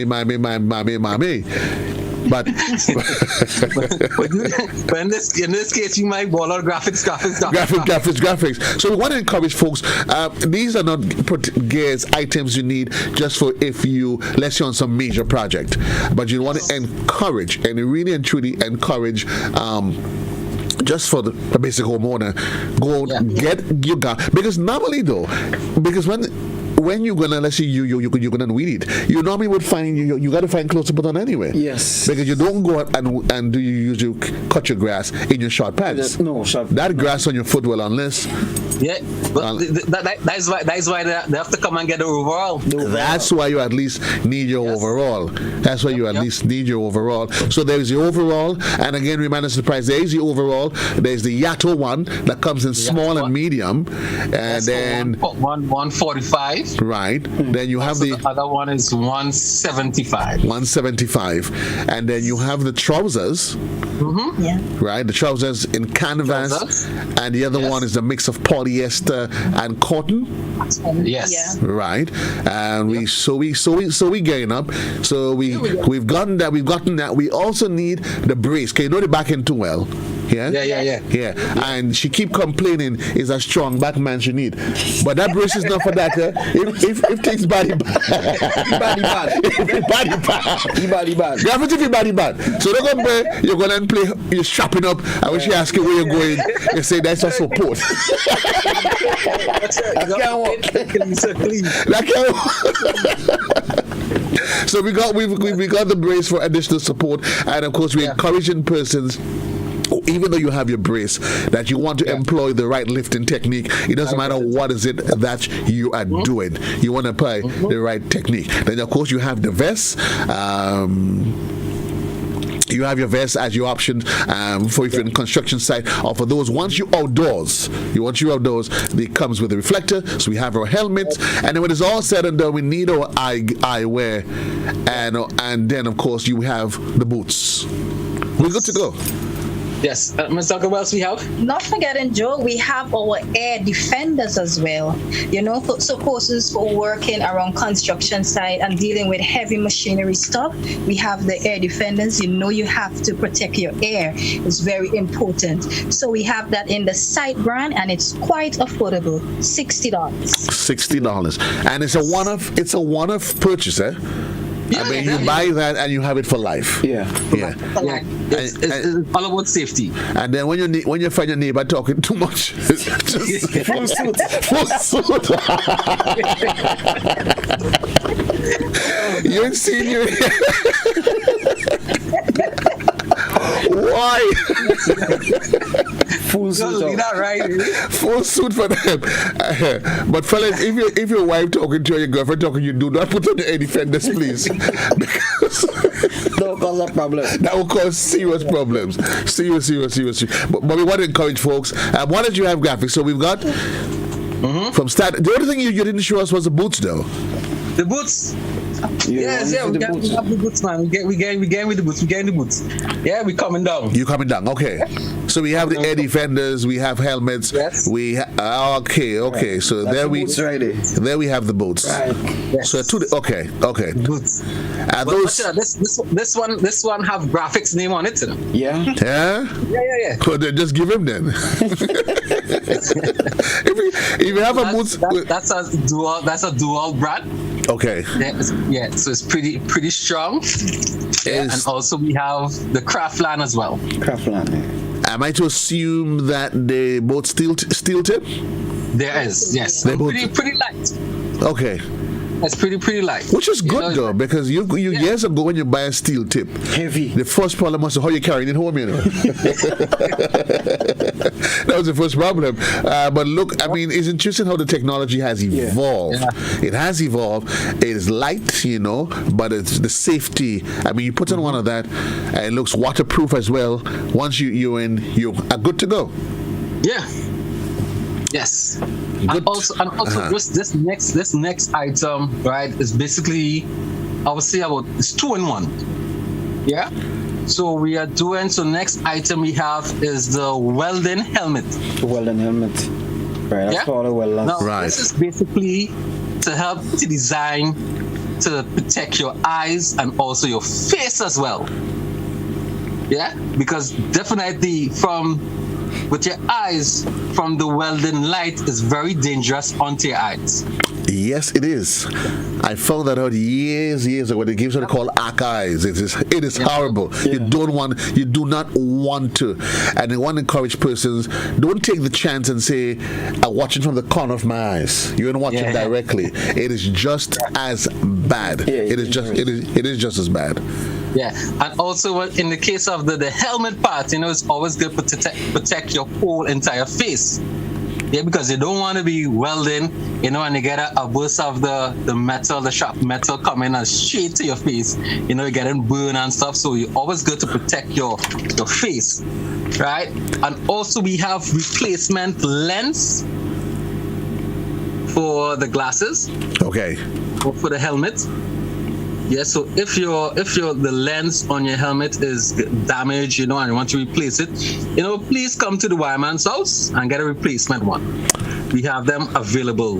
in this case, you might ball out graphics. So we want to encourage folks. These are not gears, items you need just for if you, let's say, on some major project, but you want to encourage and really and truly encourage. Just for the basic homeowner, get your gun, because normally though, when you're gonna, let's say you're gonna weed it, you normally would find you got to find clothes to put on anyway. Yes. Because you don't go out and do you usually cut your grass in your short pants. That grass on your foot will, unless. Yeah, but that's why they have to come and get the overall. That's why you at least need your overall. That's why you at least need your overall. So there is the overall, and again, remind us of the price. There is the overall. There's the Yato one that comes in small and medium, and then 145. Right. Then you have the other one is 175. 175, and then you have the trousers. Right, the trousers in canvas, and the other one is a mix of polyester and cotton. Yes. Right, and we gain up. So we've gotten that. We also need the brace. Can you know the back end too well? Yeah. And she keep complaining is a strong back man she need, but that brace is not for that. If things body bad, Graphics if your body bad. So they're gonna you're gonna play. You're strapping up. I wish you ask you where you're going. You say that's a support. I can't walk. So we got the brace for additional support, and of course we're encouraging persons even though you have your brace, that you want to employ the right lifting technique. It doesn't matter what is it that you are doing. You want to apply the right technique. Then of course you have the vest. You have your vest as your option for if you're in construction site, or for those once you outdoors. It comes with a reflector. So we have our helmet, and then when it's all said and done, we need our eyewear, and then of course you have the boots. We're good to go. Yes, Ms. Dr. Wells, we have? Not forgetting, Joe, we have our air defenders as well. So persons for working around construction site and dealing with heavy machinery stuff, we have the air defenders. You have to protect your air. It's very important. So we have that in the site brand, and it's quite affordable, $60. $60, and it's a one-off purchase, eh? I mean, you buy that and you have it for life. Yeah. It's all about safety. And then when you find your neighbor talking too much, just full suit. You ain't seen you. Why? Full suit. Full suit for them. But fellas, if your wife talking to you, or your girlfriend talking to you, do not put on the air defenders, please. Because that will cause a problem. That will cause serious problems. Serious. But we want to encourage folks. Why don't you have graphics? So we've got from start. The only thing you didn't show us was the boots, though. The boots. We have the boots, man. We getting with the boots. We getting the boots. Yeah, we coming down. You coming down? Okay. So we have the air defenders. We have helmets. Yes. Okay. Right. So that's there we have the boots. Right. Yes. So okay. Boots. This one have graphics name on it. Yeah. Yeah. So then just give him then. if you have a boots, that's a dual brand. Okay. Yeah, so it's pretty strong. And also we have the Craftland as well. Craftland. Am I to assume that they both steel tip? There is, yes. They're both pretty light. Okay. It's pretty light. Which is good though, because you years ago when you buy a steel tip, heavy. The first problem was how you carrying it home, That was the first problem. But look, I mean, it's interesting how the technology has evolved. Yeah. It has evolved. It is light, but it's the safety. I mean, you put on one of that, and it looks waterproof as well. Once you are good to go. Yeah. Yes. And also this next item, right, is basically, I would say it's 2-in-1. Yeah. So we are doing. So next item we have is the welding helmet. The welding helmet. Right. That's called a welding. Now, right. This is basically to help to design to protect your eyes and also your face as well. Yeah, because definitely with your eyes, from the welding light is very dangerous onto your eyes. Yes, it is. I found that out years ago. They give something called arc eyes. It is horrible. Yeah. You do not want to. And I want to encourage persons, don't take the chance and say, I'm watching from the corner of my eyes. You're not watching directly. It is just as bad. Yeah, it is just as bad. Yeah, and also in the case of the helmet part, it's always good to protect your whole entire face. Yeah, because you don't want to be welding, and you get a burst of the metal, the sharp metal coming straight to your face. You're getting burned and stuff. So you always good to protect your face, right? And also we have replacement lens for the glasses. Okay. Or for the helmet. Yeah, so if the lens on your helmet is damaged, and you want to replace it, please come to the Wiremans House and get a replacement one. We have them available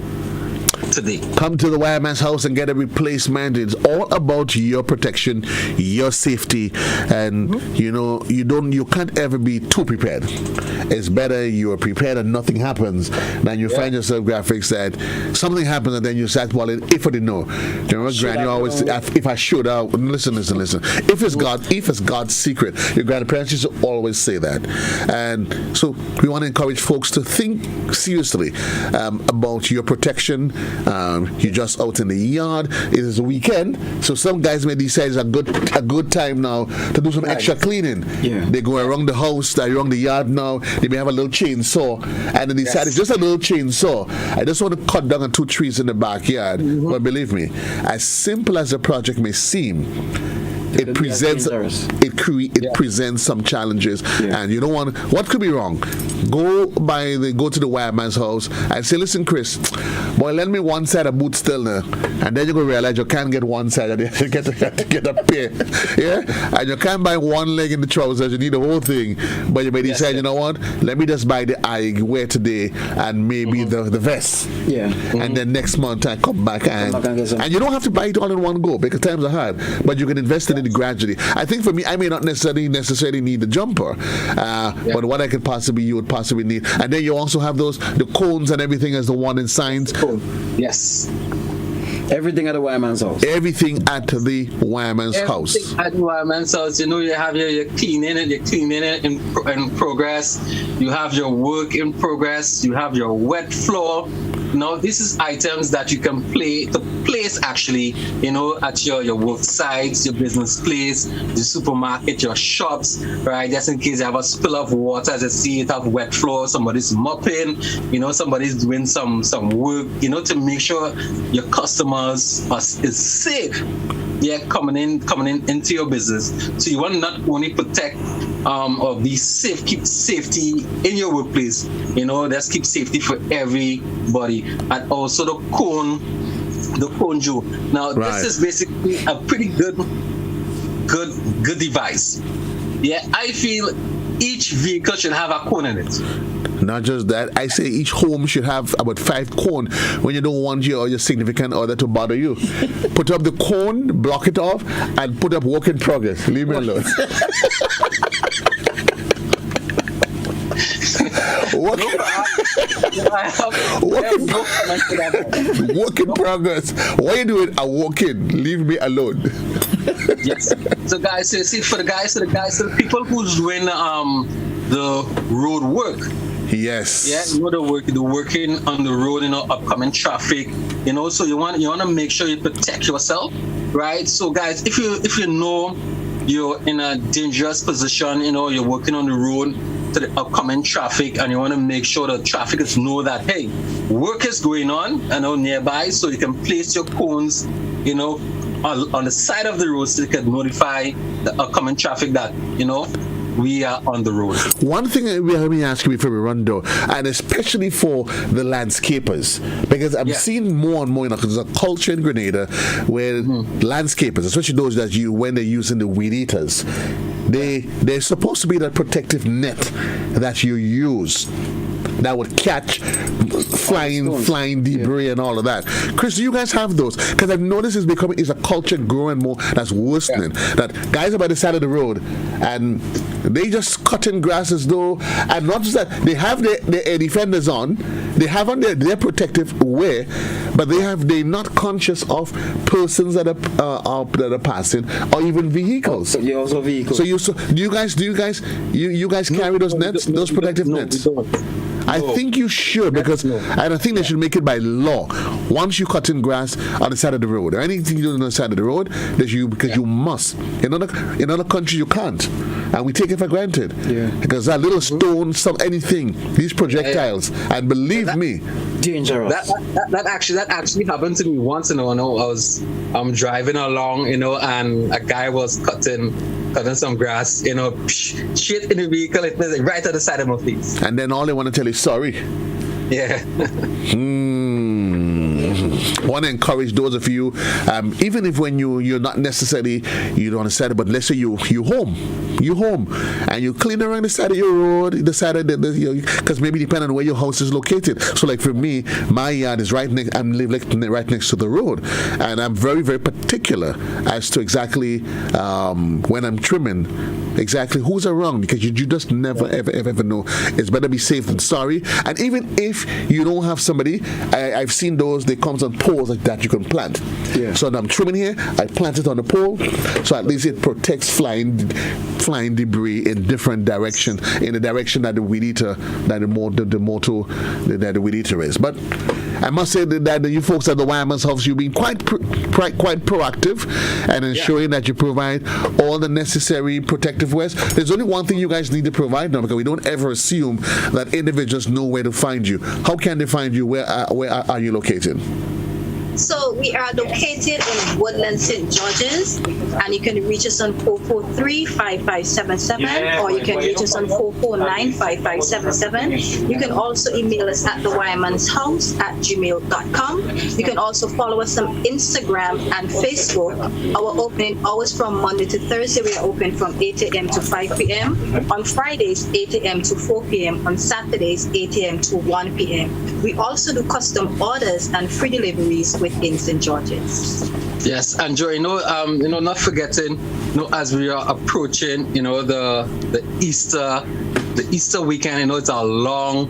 today. Come to the Wiremans House and get a replacement. It's all about your protection, your safety, and you can't ever be too prepared. It's better you are prepared and nothing happens than you find yourself graphics that something happens and then you start falling. If I didn't know, remember Granny always if I should listen. If it's God's secret, your grandparents used to always say that. And so we want to encourage folks to think seriously about your protection You're just out in the yard. It is a weekend, so some guys may decide it's a good time now to do some extra cleaning. Yeah. They go around the house, around the yard now. They may have a little chainsaw, and then decide it's just a little chainsaw. I just want to cut down 2 trees in the backyard. But believe me, as simple as the project may seem, it presents presents some challenges, and you don't want. What could be wrong? Go to the Wiremans House and say, listen, Chris, boy, lend me one side of boot still now, and then you're gonna realize you can't get one side, and you get a pair, and you can't buy one leg in the trousers. You need the whole thing, but you may decide, you know what? Let me just buy the I wear today and maybe the vest, and then next month I come back and you don't have to buy it all in one go because times are hard, but you can invest in it gradually. I think for me, I may not necessarily need the jumper, but what you would possibly need, and then you also have the cones and everything as the one in signs. Yes. Everything at the Wiremans House. Everything at the Wiremans House. At the Wiremans House, you have your cleaning it in progress. You have your work in progress. You have your wet floor. Now, this is items that you can place actually, at your work sites, your business place, the supermarket, your shops, right? Just in case you have a spill of water, as you see it have wet floor, somebody's mopping, somebody's doing some work, to make sure your customers is safe. Coming in into your business. So you want to not only protect or be safe, keep safety in your workplace. Let's keep safety for everybody, and also the cone Joe. Now this is basically a pretty good device. I feel each vehicle should have a cone in it. Not just that, I say each home should have about 5 cone when you don't want your significant other to bother you. Put up the cone, block it off, and put up work in progress. Leave me alone. Work in progress. Why are you doing a walk in? Leave me alone. Yes. So guys, see for the people who's doing the road work. Yes. The working on the road, upcoming traffic, so you want to make sure you protect yourself, right? So guys, if you know you're in a dangerous position, you're working on the road to the upcoming traffic, and you want to make sure the traffic is know that, hey, work is going on, nearby, so you can place your cones, on the side of the road so you can notify the upcoming traffic that, we are on the road. One thing let me ask you before we run though, and especially for the landscapers, because I'm seeing more and more, there's a culture in Grenada where landscapers, especially those that when they're using the weed eaters, they're supposed to be that protective net that you use that would catch flying debris and all of that. Chris, do you guys have those? Because I've noticed it's a culture growing more that's worsening. That guys are by the side of the road and they just cutting grass as though, and not just that, they have their defenders on, they have on their protective wear, but they're not conscious of persons that are passing, or even vehicles. You're also vehicles. So do you guys carry those nets, those protective nets? We don't. I think you should, because I don't think they should make it by law. Once you cut in grass on the side of the road, or anything you do on the side of the road, because you must. In other countries you can't, and we take it for granted. Because that little stone, anything, these projectiles, and believe me, dangerous. That actually happened to me once. I was driving along, and a guy was cutting some grass, shit in the vehicle, it was right at the side of my face. And then all they want to tell you, sorry. Yeah. Want to encourage those of you, even if when you're not necessarily, you don't understand, but let's say you home, and you clean around the side of your road, the side of because maybe depending on where your house is located. So like for me, my yard is right next. I'm living right next to the road, and I'm very, very particular as to exactly when I'm trimming, exactly who's around, because you just never ever know. It's better be safe than sorry. And even if you don't have somebody, I've seen those, they comes on poles like that you can plant. Yeah. So when I'm trimming here, I plant it on the pole, so at least it protects flying debris in different direction, in the direction that the weed eater, that the weed eater is. But I must say that you folks at the Wiremans House, you've been quite proactive and ensuring that you provide all the necessary protective wears. There's only one thing you guys need to provide now, because we don't ever assume that individuals know where to find you. How can they find you? Where are you located? So we are located in Woodland, St. George's, and you can reach us on 443-5577, or you can reach us on 449-5577. You can also email us at thewiremanshouse@gmail.com. You can also follow us on Instagram and Facebook. Our opening hours from Monday to Thursday, we are open from 8 a.m. to 5 p.m. On Fridays, 8 a.m. to 4 p.m. On Saturdays, 8 a.m. to 1 p.m. We also do custom orders and free deliveries within St. George's. Yes, and Joe, not forgetting, as we are approaching, the Easter weekend, it's a long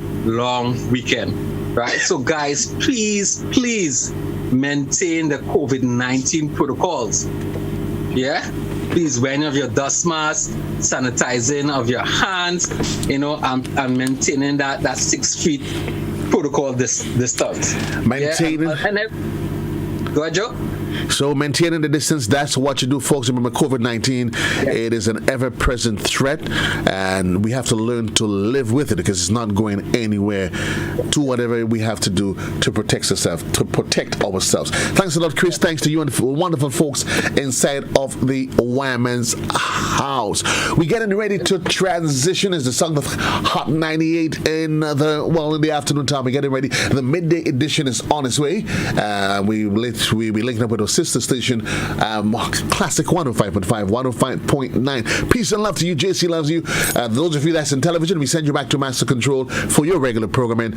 weekend, right? So guys, please maintain the COVID-19 protocols. Yeah? Please wear of your dust mask, sanitizing of your hands, and maintaining that 6 feet protocol distance. Maintaining. Yeah, go ahead, Joe. So maintaining the distance, that's what you do, folks. Remember, COVID-19, it is an ever-present threat, and we have to learn to live with it, because it's not going anywhere. Do whatever we have to do to protect ourselves. Thanks a lot, Chris. Thanks to you and the wonderful folks inside of the Wiremans House. We're getting ready to transition as the song of Hot 98 in the afternoon time. We're getting ready. The midday edition is on its way. We'll be linking up with our sister station, Classic 105.5, 105.9. Peace and love to you. JC loves you. Those of you that's in television, we send you back to Master Control for your regular programming.